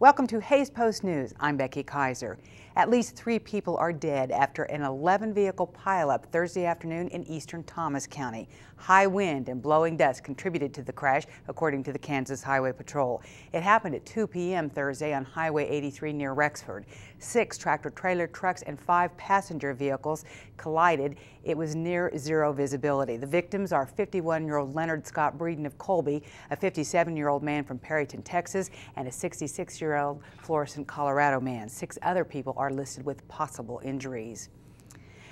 Welcome to Hays Post News. I'm Becky Kaiser. At least 3 people are dead after an 11-vehicle pileup Thursday afternoon in eastern Thomas County. High wind and blowing dust contributed to the crash, according to the Kansas Highway Patrol. It happened at 2 p.m. Thursday on Highway 83 near Rexford. 6 tractor-trailer trucks and 5 passenger vehicles collided. It was near zero visibility. The victims are 51-year-old Leonard Scott Breeden of Colby, a 57-year-old man from Perryton, Texas, and a 66-year-old Florissant, Colorado man. 6 other people are listed with possible injuries.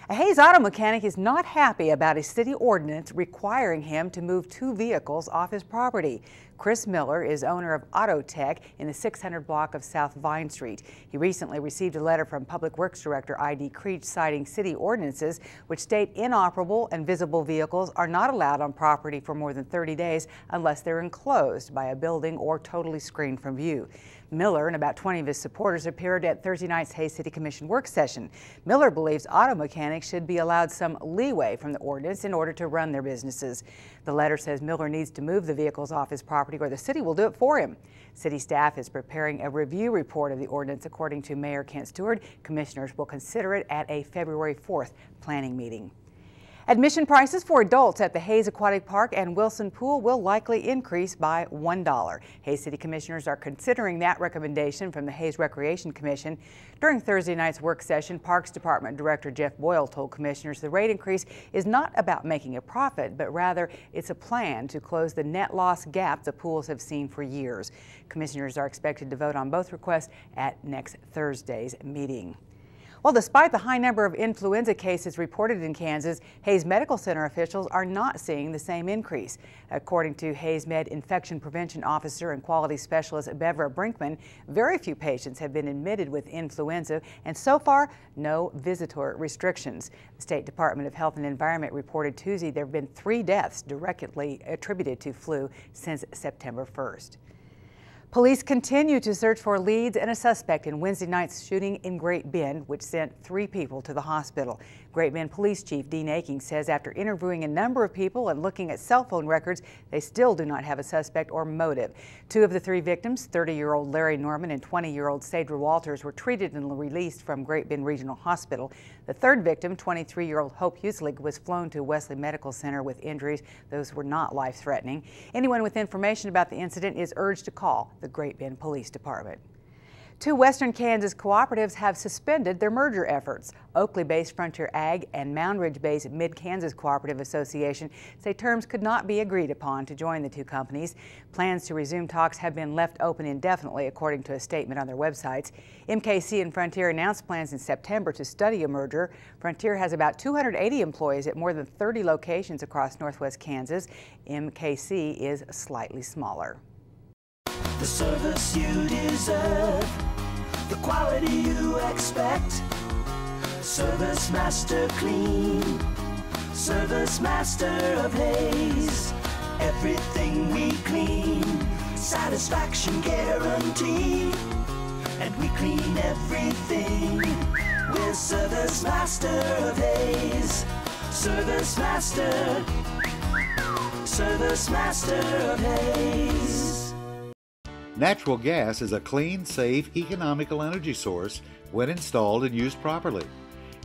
A Hays auto mechanic is not happy about a city ordinance requiring him to move 2 vehicles off his property. Chris Miller is owner of Auto Tech in the 600 block of South Vine Street. He recently received a letter from Public Works Director I.D. Creech citing city ordinances which state inoperable and visible vehicles are not allowed on property for more than 30 days unless they're enclosed by a building or totally screened from view. Miller and about 20 of his supporters appeared at Thursday night's Hays City Commission work session. Miller believes auto mechanics should be allowed some leeway from the ordinance in order to run their businesses. The letter says Miller needs to move the vehicles off his property or the city will do it for him. City staff is preparing a review report of the ordinance. According to Mayor Kent Stewart, commissioners will consider it at a February 4th planning meeting. Admission prices for adults at the Hays Aquatic Park and Wilson Pool will likely increase by $1. Hays City Commissioners are considering that recommendation from the Hays Recreation Commission. During Thursday night's work session, Parks Department Director Jeff Boyle told commissioners the rate increase is not about making a profit, but rather it's a plan to close the net loss gap the pools have seen for years. Commissioners are expected to vote on both requests at next Thursday's meeting. Well, despite the high number of influenza cases reported in Kansas, Hays Medical Center officials are not seeing the same increase. According to Hays Med Infection Prevention Officer and Quality Specialist Bevra Brinkman, very few patients have been admitted with influenza, and so far, no visitor restrictions. The State Department of Health and Environment reported Tuesday there have been 3 deaths directly attributed to flu since September 1st. Police continue to search for leads and a suspect in Wednesday night's shooting in Great Bend, which sent 3 people to the hospital. Great Bend Police Chief Dean Aching says after interviewing a number of people and looking at cell phone records, they still do not have a suspect or motive. 2 of the 3 victims, 30-year-old Larry Norman and 20-year-old Sadra Walters, were treated and released from Great Bend Regional Hospital. The 3rd victim, 23-year-old Hope Huselig, was flown to Wesley Medical Center with injuries. Those were not life-threatening. Anyone with information about the incident is urged to call the Great Bend Police Department. 2 Western Kansas cooperatives have suspended their merger efforts. Oakley-based Frontier Ag and Mound Ridge-based Mid-Kansas Cooperative Association say terms could not be agreed upon to join the 2 companies. Plans to resume talks have been left open indefinitely, according to a statement on their websites. MKC and Frontier announced plans in September to study a merger. Frontier has about 280 employees at more than 30 locations across northwest Kansas. MKC is slightly smaller. The service you deserve, the quality you expect. Service Master Clean, Service Master of Hays. Everything we clean, satisfaction guarantee. And we clean everything with Service Master of Hays. Service Master, Service Master of Hays. Natural gas is a clean, safe, economical energy source when installed and used properly.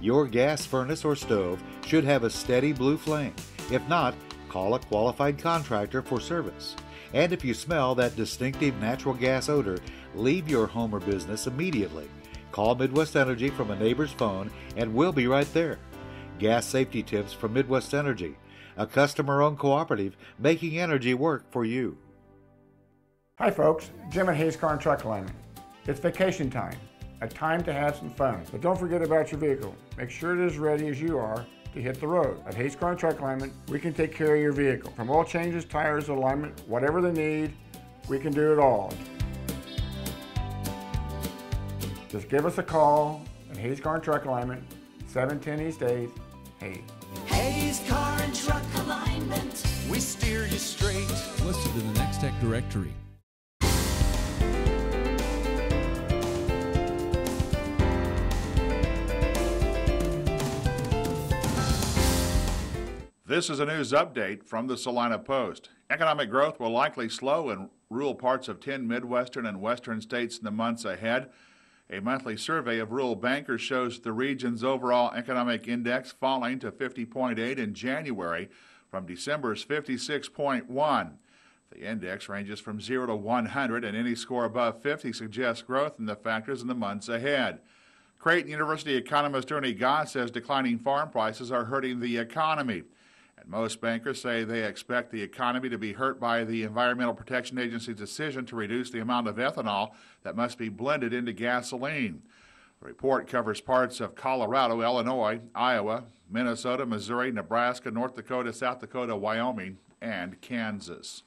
Your gas furnace or stove should have a steady blue flame. If not, call a qualified contractor for service. And if you smell that distinctive natural gas odor, leave your home or business immediately. Call Midwest Energy from a neighbor's phone and we'll be right there. Gas safety tips from Midwest Energy, a customer-owned cooperative making energy work for you. Hi folks, Jim at Hays Car and Truck Alignment. It's vacation time, a time to have some fun. But don't forget about your vehicle. Make sure it is ready as you are to hit the road. At Hays Car and Truck Alignment, we can take care of your vehicle. From oil changes, tires, alignment, whatever they need, we can do it all. Just give us a call at Hays Car and Truck Alignment, 710 East 8th, Hays. Hays Car and Truck Alignment, we steer you straight. Listed in the Next Tech directory. This is a news update from the Salina Post. Economic growth will likely slow in rural parts of 10 Midwestern and Western states in the months ahead. A monthly survey of rural bankers shows the region's overall economic index falling to 50.8 in January from December's 56.1. The index ranges from 0 to 100, and any score above 50 suggests growth in the factors in the months ahead. Creighton University economist Ernie Goss says declining farm prices are hurting the economy. And most bankers say they expect the economy to be hurt by the Environmental Protection Agency's decision to reduce the amount of ethanol that must be blended into gasoline. The report covers parts of Colorado, Illinois, Iowa, Minnesota, Missouri, Nebraska, North Dakota, South Dakota, Wyoming, and Kansas.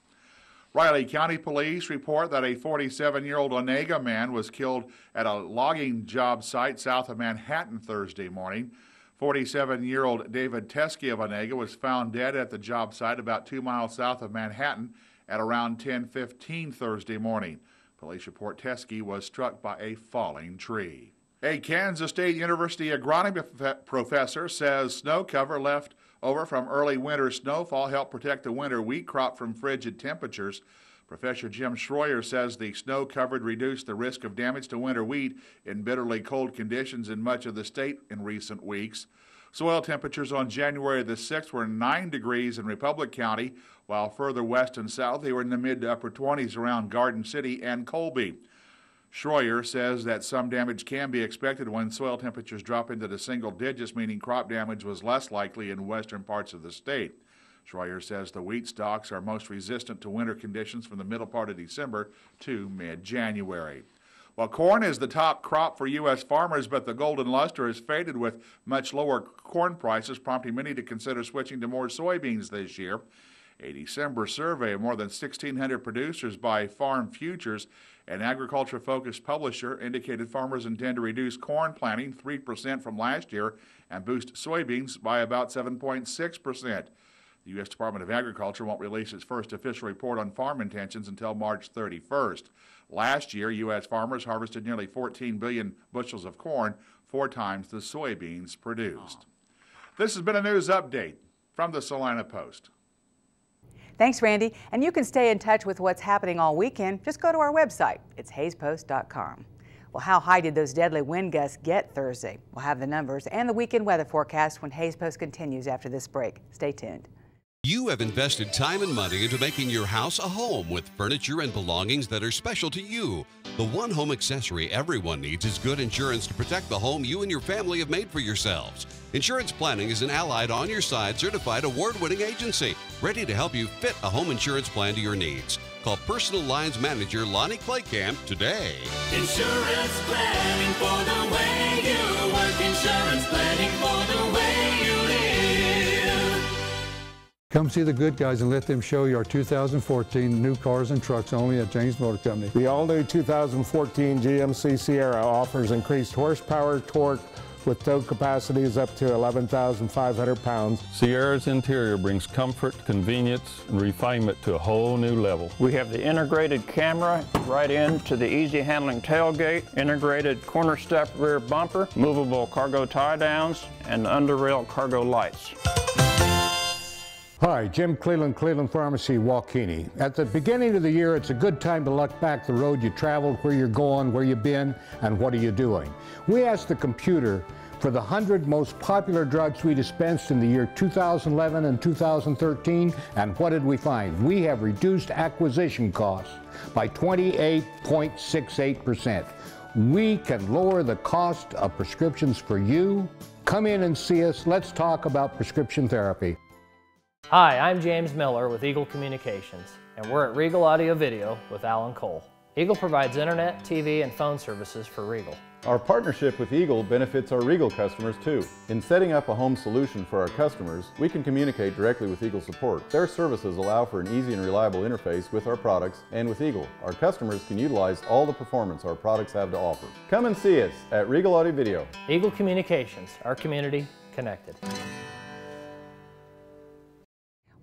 Riley County Police report that a 47-year-old Onega man was killed at a logging job site south of Manhattan Thursday morning. 47-year-old David Teskey of Onega was found dead at the job site about 2 miles south of Manhattan at around 10:15 Thursday morning. Police report Teskey was struck by a falling tree. A Kansas State University agronomy professor says snow cover left over from early winter snowfall helped protect the winter wheat crop from frigid temperatures. Professor Jim Schroyer says the snow covered reduced the risk of damage to winter wheat in bitterly cold conditions in much of the state in recent weeks. Soil temperatures on January the 6th were 9 degrees in Republic County, while further west and south they were in the mid to upper 20s around Garden City and Colby. Schroyer says that some damage can be expected when soil temperatures drop into the single digits, meaning crop damage was less likely in western parts of the state. Schroyer says the wheat stalks are most resistant to winter conditions from the middle part of December to mid-January. Well, corn is the top crop for U.S. farmers, but the golden luster has faded with much lower corn prices, prompting many to consider switching to more soybeans this year. A December survey of more than 1,600 producers by Farm Futures, an agriculture-focused publisher, indicated farmers intend to reduce corn planting 3% from last year and boost soybeans by about 7.6%. The U.S. Department of Agriculture won't release its first official report on farm intentions until March 31st. Last year, U.S. farmers harvested nearly 14 billion bushels of corn, 4 times the soybeans produced. This has been a news update from the Salina Post. Thanks, Randy. And you can stay in touch with what's happening all weekend. Just go to our website. It's hayespost.com. Well, how high did those deadly wind gusts get Thursday? We'll have the numbers and the weekend weather forecast when Hayes Post continues after this break. Stay tuned. You have invested time and money into making your house a home with furniture and belongings that are special to you. The one home accessory everyone needs is good insurance to protect the home you and your family have made for yourselves. Insurance Planning is an Allied on your side certified award-winning agency ready to help you fit a home insurance plan to your needs. Call Personal Lines Manager Lonnie Claycamp today. Insurance planning for the way you work. Insurance planning for the way you live. Come see the good guys and let them show you our 2014 new cars and trucks only at James Motor Company. The all-new 2014 GMC Sierra offers increased horsepower, torque, with tow capacities up to 11,500 pounds. Sierra's interior brings comfort, convenience, and refinement to a whole new level. We have the integrated camera right into the easy handling tailgate, integrated corner step rear bumper, movable cargo tie downs, and under rail cargo lights. Hi, Jim Cleland, Cleland Pharmacy, Waukeeny. At the beginning of the year, it's a good time to look back the road you traveled, where you're going, where you've been, and what are you doing. We asked the computer for the 100 most popular drugs we dispensed in the year 2011 and 2013, and what did we find? We have reduced acquisition costs by 28.68%. We can lower the cost of prescriptions for you. Come in and see us. Let's talk about prescription therapy. Hi, I'm James Miller with Eagle Communications, and we're at Regal Audio Video with Alan Cole. Eagle provides internet, TV, and phone services for Regal. Our partnership with Eagle benefits our Regal customers too. In setting up a home solution for our customers, we can communicate directly with Eagle support. Their services allow for an easy and reliable interface with our products, and with Eagle, our customers can utilize all the performance our products have to offer. Come and see us at Regal Audio Video. Eagle Communications, our community connected.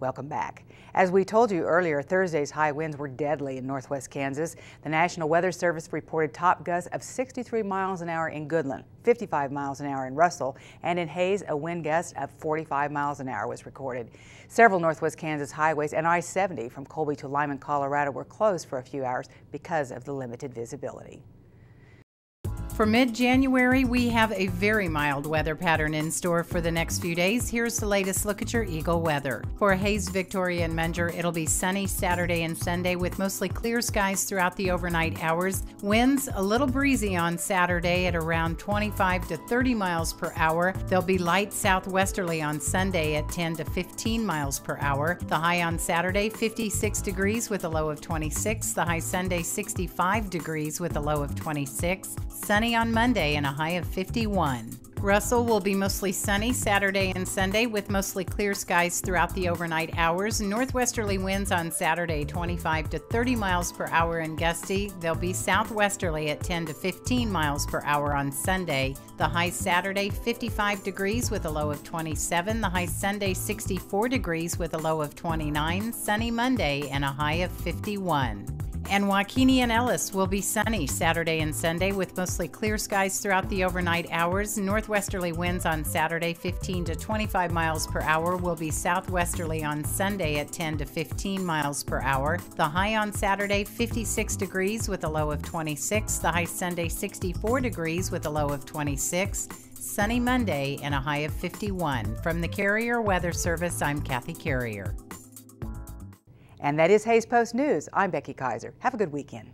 Welcome back. As we told you earlier, Thursday's high winds were deadly in northwest Kansas. The National Weather Service reported top gusts of 63 miles an hour in Goodland, 55 miles an hour in Russell, and in Hays, a wind gust of 45 miles an hour was recorded. Several northwest Kansas highways and I-70 from Colby to Lyman, Colorado were closed for a few hours because of the limited visibility. For mid-January, we have a very mild weather pattern in store for the next few days. Here's the latest look at your Eagle weather. For Hays, Victoria, and Menger, it'll be sunny Saturday and Sunday with mostly clear skies throughout the overnight hours. Winds a little breezy on Saturday at around 25 to 30 miles per hour. They'll be light southwesterly on Sunday at 10 to 15 miles per hour. The high on Saturday, 56 degrees with a low of 26. The high Sunday, 65 degrees with a low of 26. Sunny on Monday and a high of 51. Russell will be mostly sunny Saturday and Sunday with mostly clear skies throughout the overnight hours. Northwesterly winds on Saturday 25 to 30 miles per hour and gusty. They'll be southwesterly at 10 to 15 miles per hour on Sunday. The high Saturday 55 degrees with a low of 27. The high Sunday 64 degrees with a low of 29. Sunny Monday and a high of 51. And Waukene and Ellis will be sunny Saturday and Sunday with mostly clear skies throughout the overnight hours. Northwesterly winds on Saturday 15 to 25 miles per hour will be southwesterly on Sunday at 10 to 15 miles per hour. The high on Saturday 56 degrees with a low of 26. The high Sunday 64 degrees with a low of 26. Sunny Monday and a high of 51. From the Carrier Weather Service, I'm Kathy Carrier. And that is Hays Post News. I'm Becky Kaiser. Have a good weekend.